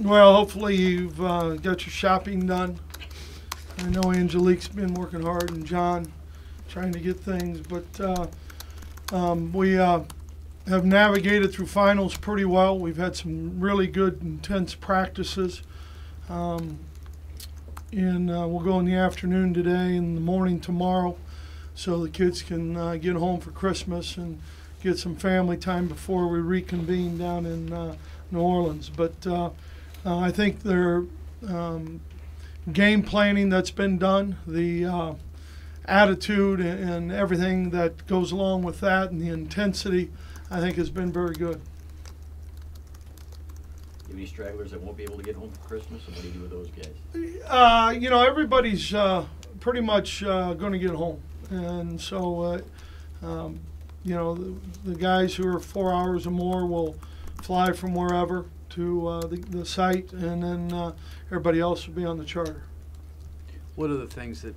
Well, hopefully you've got your shopping done. I know Angelique's been working hard, and John trying to get things, but we have navigated through finals pretty well. We've had some really good, intense practices. And we'll go in the afternoon today and the morning tomorrow, so the kids can get home for Christmas and get some family time before we reconvene down in New Orleans. But I think their game planning that's been done, the attitude and everything that goes along with that, and the intensity, I think has been very good. Any stragglers that won't be able to get home for Christmas, and what do you do with those guys? You know, everybody's pretty much going to get home, and so you know, the guys who are 4 hours or more will fly from wherever to the site, and then everybody else will be on the charter. What are the things that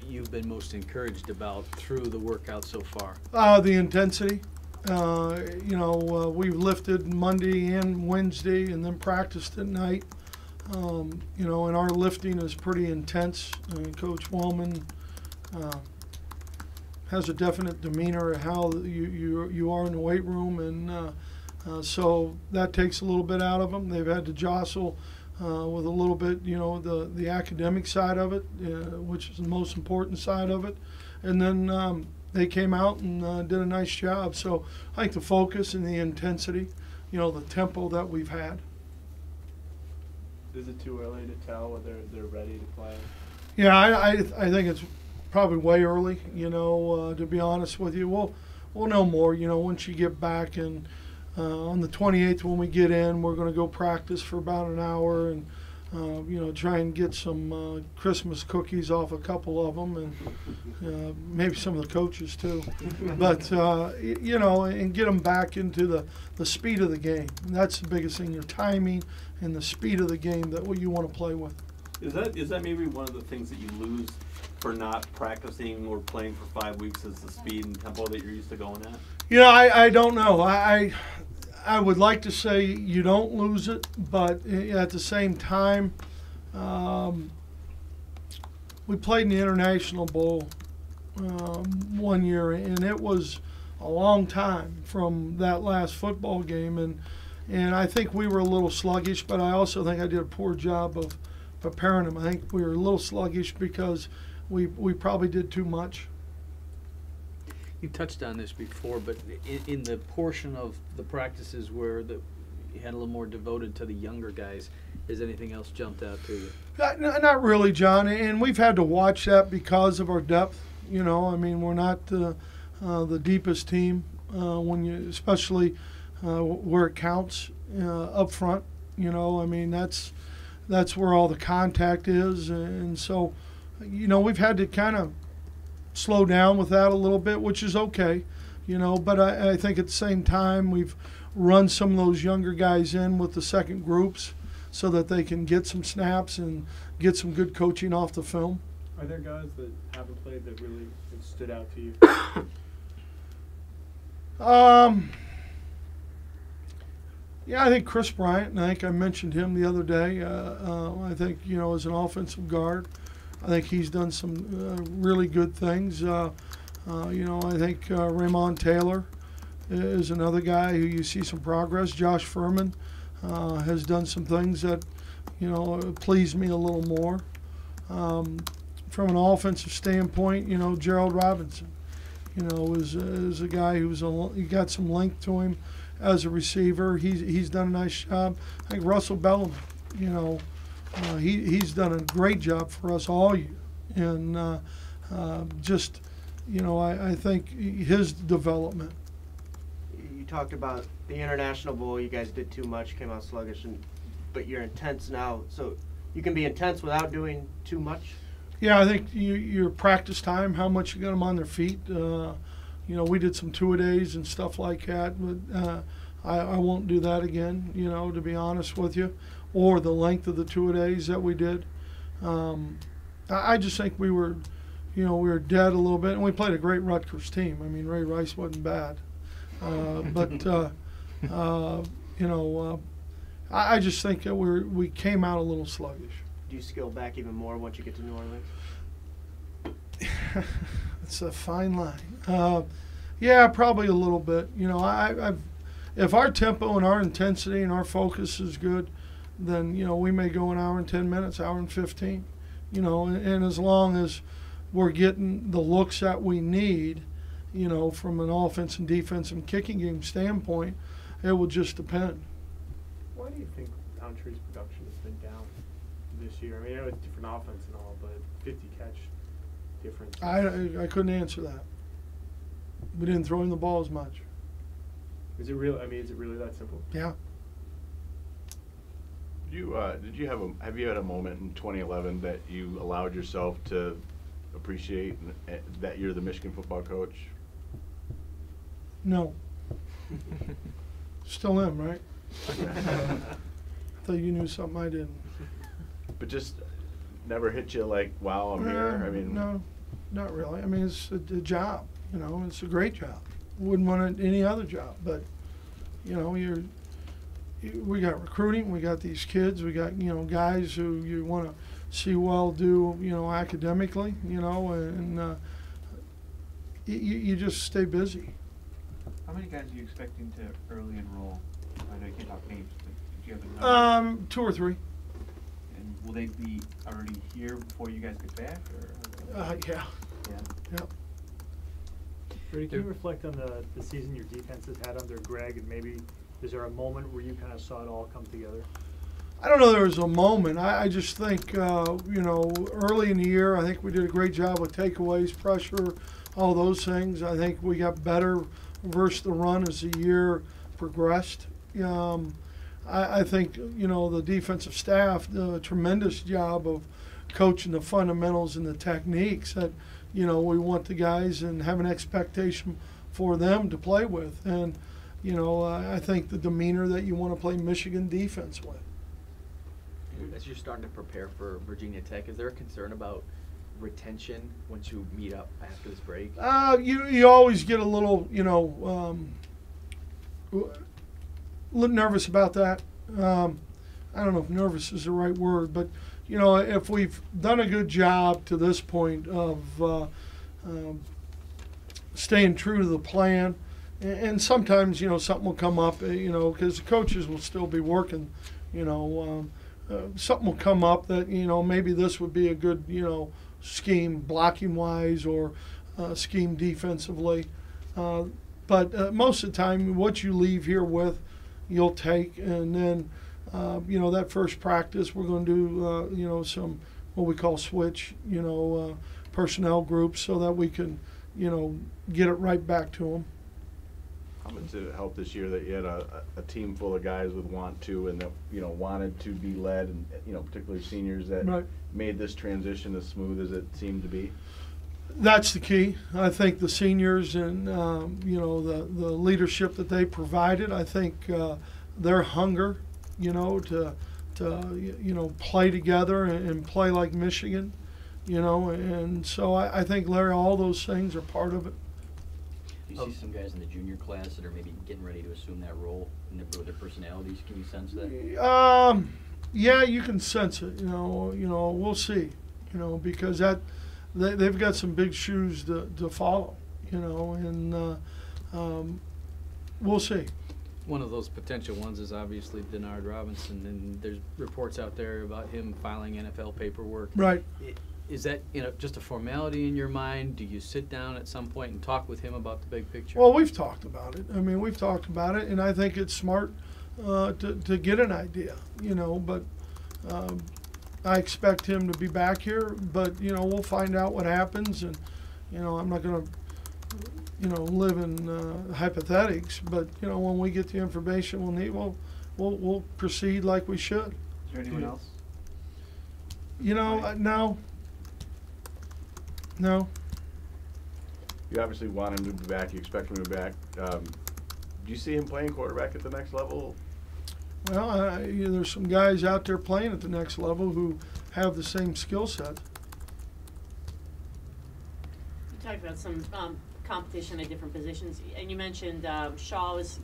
you've been most encouraged about through the workout so far? The intensity. You know, we've lifted Monday and Wednesday and then practiced at night. You know, and our lifting is pretty intense. Coach Wellman has a definite demeanor of how you are in the weight room, and so that takes a little bit out of them. They've had to jostle with a little bit, you know, the academic side of it, which is the most important side of it, and then they came out and did a nice job. So I think the focus and the intensity, you know, the tempo that we've had. Is it too early to tell whether they're ready to play? Yeah, I think it's probably way early, you know, to be honest with you. We'll know more, you know, once you get back. And on the 28th when we get in, we're going to go practice for about an hour and, you know, try and get some Christmas cookies off a couple of them, and maybe some of the coaches too. But, you know, and get them back into the speed of the game. And that's the biggest thing, your timing and the speed of the game that what you want to play with. Is that maybe one of the things that you lose for not practicing or playing for 5 weeks, is the speed and tempo that you're used to going at? You know, I don't know. I would like to say you don't lose it, but at the same time, we played in the International Bowl 1 year, and it was a long time from that last football game, and I think we were a little sluggish, but I also think I did a poor job of preparing them. I think we were a little sluggish because we probably did too much. You touched on this before, but in the portion of the practices where you had a little more devoted to the younger guys, has anything else jumped out to you? Not really, John, and we've had to watch that because of our depth. You know, I mean, we're not the deepest team when you, especially where it counts up front. You know, I mean, that's where all the contact is, and so, you know, we've had to kind of slow down with that a little bit, which is okay, you know, but I think at the same time we've run some of those younger guys in with the second groups so that they can get some snaps and get some good coaching off the film. Are there guys that haven't played that really have stood out to you? Yeah, I think Chris Bryant, and I think I mentioned him the other day. I think, you know, as an offensive guard, I think he's done some really good things. You know, I think Raymond Taylor is another guy who you see some progress. Josh Furman has done some things that, you know, please me a little more. From an offensive standpoint, you know, Gerald Robinson, you know, is a guy who's he got some length to him as a receiver. He's done a nice job. I think Russell Bellamy, you know, he's done a great job for us all year, and just, you know, I think his development. You talked about the International Bowl. You guys did too much, came out sluggish, but you're intense now. So you can be intense without doing too much? Yeah, I think your practice time, how much you got them on their feet. You know, we did some two-a-days and stuff like that, but I won't do that again, you know, to be honest with you, or the length of the two-a-days that we did. I just think we were, you know, we were dead a little bit, and we played a great Rutgers team. I mean, Ray Rice wasn't bad. But, you know, I just think that we came out a little sluggish. Do you scale back even more once you get to New Orleans? It's a fine line. Yeah, probably a little bit. You know, if our tempo and our intensity and our focus is good, then, you know, we may go an hour and 10 minutes, hour and 15. You know, and as long as we're getting the looks that we need, you know, from an offense and defense and kicking game standpoint, it will just depend. Why do you think Roundtree's production has been down this year? I mean, I know it's different offense and all, but 50 catch difference. I couldn't answer that. We didn't throw him the ball as much. Is it real? I mean, is it really that simple? Yeah. Have you had a moment in 2011 that you allowed yourself to appreciate that you're the Michigan football coach? No. Still am, right? I thought you knew something I didn't. But just never hit you like, wow, I'm here? I mean, no, not really. I mean, it's a job, you know, it's a great job. Wouldn't want any other job, but, you know, we got recruiting, we got these kids, we got, you know, guys who you want to see well do, you know, academically, you know, and you just stay busy. How many guys are you expecting to early enroll? I know you can't talk names, but do you have a number? 2 or 3. And will they be already here before you guys get back, or? Yeah. Yeah. Yep. Brady, can you reflect on the season your defense has had under Greg, and maybe is there a moment where you kind of saw it all come together? I don't know there was a moment. I just think, you know, early in the year, I think we did a great job with takeaways, pressure, all those things. I think we got better versus the run as the year progressed. I think, you know, the defensive staff did a tremendous job of coaching the fundamentals and the techniques that, you know, we want the guys and have an expectation for them to play with. And, you know, I think the demeanor that you want to play Michigan defense with. As you're starting to prepare for Virginia Tech, is there a concern about retention once you meet up after this break? You always get a little, you know, little nervous about that. I don't know if nervous is the right word, but, you know, if we've done a good job to this point of staying true to the plan, and sometimes, you know, something will come up, you know, because the coaches will still be working, you know, something will come up that, you know, maybe this would be a good, you know, scheme blocking wise or scheme defensively. But most of the time, what you leave here with, you'll take. And then, you know, that first practice, we're going to do, you know, some what we call switch, you know, personnel groups so that we can, you know, get it right back to them. how much did it help this year that you had a team full of guys with want to and that, you know, wanted to be led, and, you know, particularly seniors that Right. made this transition as smooth as it seemed to be? That's the key. I think the seniors and, you know, the leadership that they provided, I think their hunger, you know, to you know, play together and play like Michigan, you know, and so I think, Larry, all those things are part of it. Do you see some guys in the junior class that are maybe getting ready to assume that role and with their personalities? Can you sense that? Yeah, you can sense it. You know, we'll see. You know, because they've got some big shoes to follow. You know, and we'll see. One of those potential ones is obviously Denard Robinson, and there's reports out there about him filing NFL paperwork. Right. Is that, you know, just a formality in your mind? Do you sit down at some point and talk with him about the big picture? Well, we've talked about it. I mean, we've talked about it, and I think it's smart to get an idea, you know, but I expect him to be back here, but, you know, we'll find out what happens, and, you know, I'm not going to, you know, live in hypothetics, but, you know, when we get the information we'll need, we'll proceed like we should. Is there anyone else? You know, no. You obviously want him to be back. You expect him to be back. Do you see him playing quarterback at the next level? Well, you know, there's some guys out there playing at the next level who have the same skill set. You talked about some competition at different positions, and you mentioned Shaw was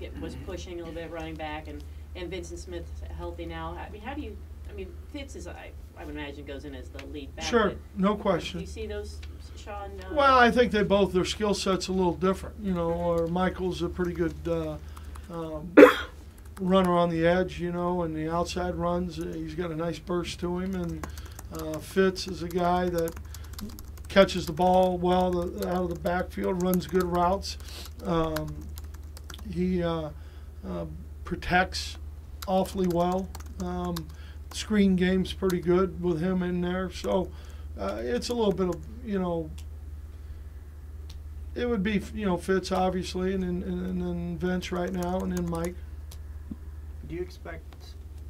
pushing a little bit running back, and and Vincent Smith healthy now. I mean, how do you? I mean, Fitz is I would imagine goes in as the lead back. Sure, but no do question. you see those, Sean? Well, I think they both, their skill set's a little different, you know, or Michael's a pretty good runner on the edge, you know, and the outside runs, he's got a nice burst to him, and Fitz is a guy that catches the ball well out of the backfield, runs good routes. He protects awfully well. Screen game's pretty good with him in there, so it's a little bit of, you know, it would be, you know, Fitz obviously, and then Vince right now, and then Mike. Do you expect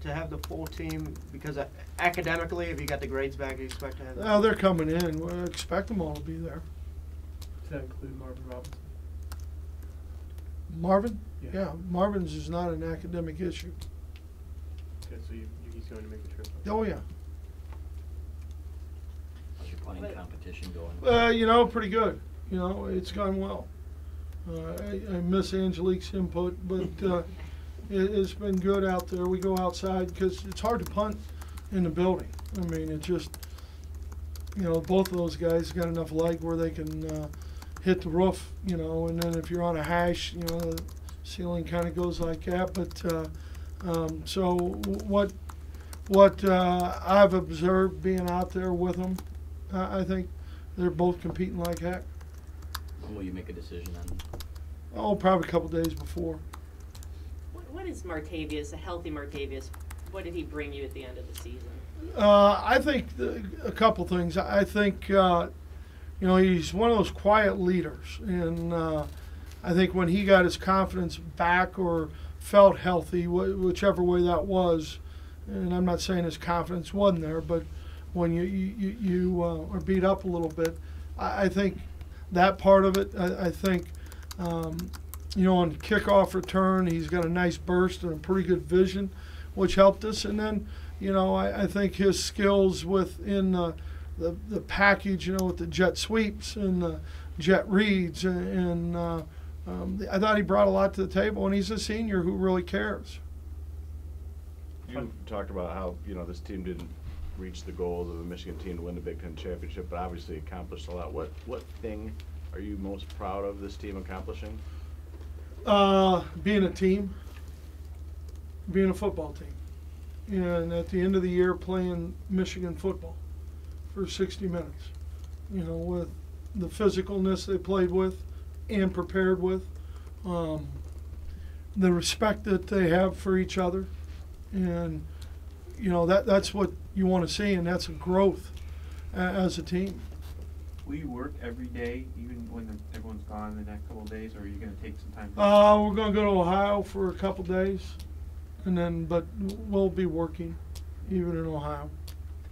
to have the full team, because academically, if you got the grades back, you expect to have Oh, they're coming in. We expect them all to be there. Does that include Marvin Robinson? Marvin? Yeah. Marvin's is not an academic issue. Okay, so he's going to make a trip. Oh, yeah. How's your playing competition going? You know, pretty good. You know, it's gone well. I miss Angelique's input, but it's been good out there. We go outside because it's hard to punt in the building. I mean, it just, you know, both of those guys got enough leg where they can hit the roof, you know, and then if you're on a hash, you know, the ceiling kind of goes like that. But so what I've observed being out there with them, I think they're both competing like heck. When will you make a decision on? Oh, probably a couple days before. What is Martavius, a healthy Martavius? What did he bring you at the end of the season? I think a couple things. I think, you know, he's one of those quiet leaders. And I think when he got his confidence back or felt healthy, whichever way that was, and I'm not saying his confidence wasn't there, but when you are beat up a little bit, I think that part of it, I think, you know, on kickoff return, he's got a nice burst and a pretty good vision, which helped us. And then, you know, I think his skills within the package, you know, with the jet sweeps and the jet reads, and I thought he brought a lot to the table, and he's a senior who really cares. You talked about how, you know, this team didn't reach the goals of the Michigan team to win the Big Ten championship, but obviously accomplished a lot. What thing are you most proud of this team accomplishing? Being a team, being a football team, and at the end of the year playing Michigan football for 60 minutes, you know, with the physicalness they played with and prepared with, the respect that they have for each other, and, you know, that's what you want to see, and that's a growth as a team. Will you work every day, even when everyone's gone the next couple of days, or are you going to take some time? We're going to go to Ohio for a couple days, and then, but we'll be working even in Ohio.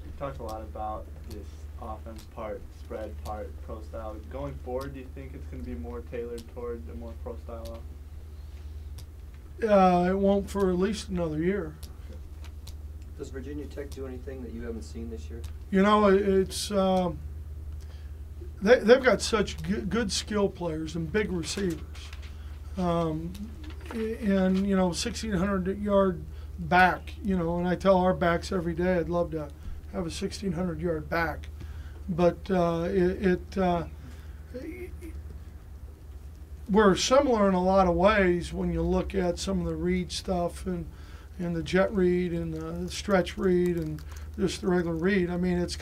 You talked a lot about this offense part, spread part, pro style. Going forward, do you think it's going to be more tailored toward a more pro style offense? It won't for at least another year. Does Virginia Tech do anything that you haven't seen this year? You know, it's they've got such good skill players and big receivers, and you know, 1,600-yard back. You know, and I tell our backs every day, I'd love to have a 1,600-yard back, but we're similar in a lot of ways when you look at some of the read stuff and the jet read and the stretch read and just the regular read. I mean, it's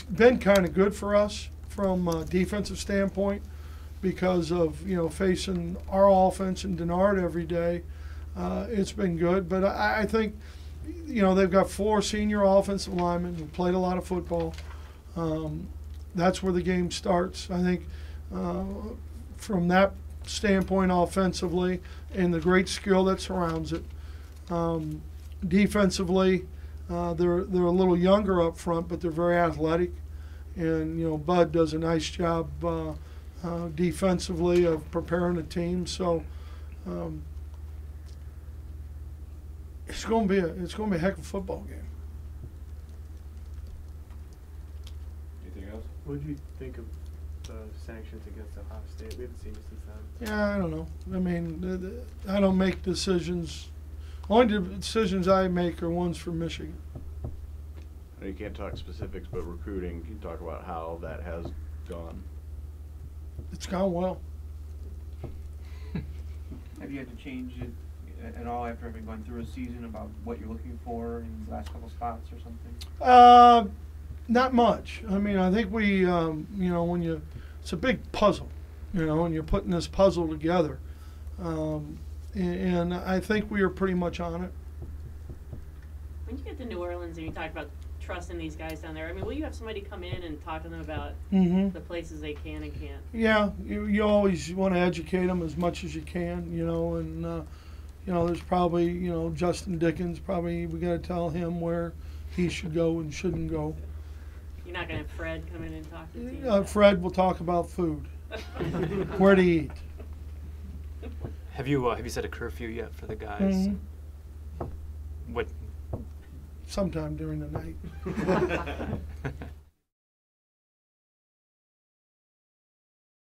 been kind of good for us from a defensive standpoint because of, you know, facing our offense and Denard every day. It's been good, but I think, you know, they've got 4 senior offensive linemen who played a lot of football. That's where the game starts. I think from that standpoint offensively and the great skill that surrounds it. Defensively, they're a little younger up front, but they're very athletic. And, you know, Bud does a nice job defensively of preparing the team. So it's going to be a heck of a football game. Anything else? What did you think of the sanctions against Ohio State? We haven't seen it since then. Yeah, I don't know. I mean, I don't make decisions Only decisions I make are ones for Michigan. I know you can't talk specifics, but recruiting, can you talk about how that has gone? It's gone well. Have you had to change it at all after having gone through a season about what you're looking for in the last couple spots or something? Not much. I mean, I think we, you know, it's a big puzzle, you know, and you're putting this puzzle together. And I think we are pretty much on it. When you get to New Orleans and you talk about trusting these guys down there, I mean, will you have somebody come in and talk to them about the places they can and can't? Yeah, you always want to educate them as much as you can, you know, and, you know, there's probably, you know, Justin Dickens, probably we got to tell him where he should go and shouldn't go. You're not going to have Fred come in and talk to the team? Fred will talk about food, where to eat. Have you set a curfew yet for the guys? What? Sometime during the night.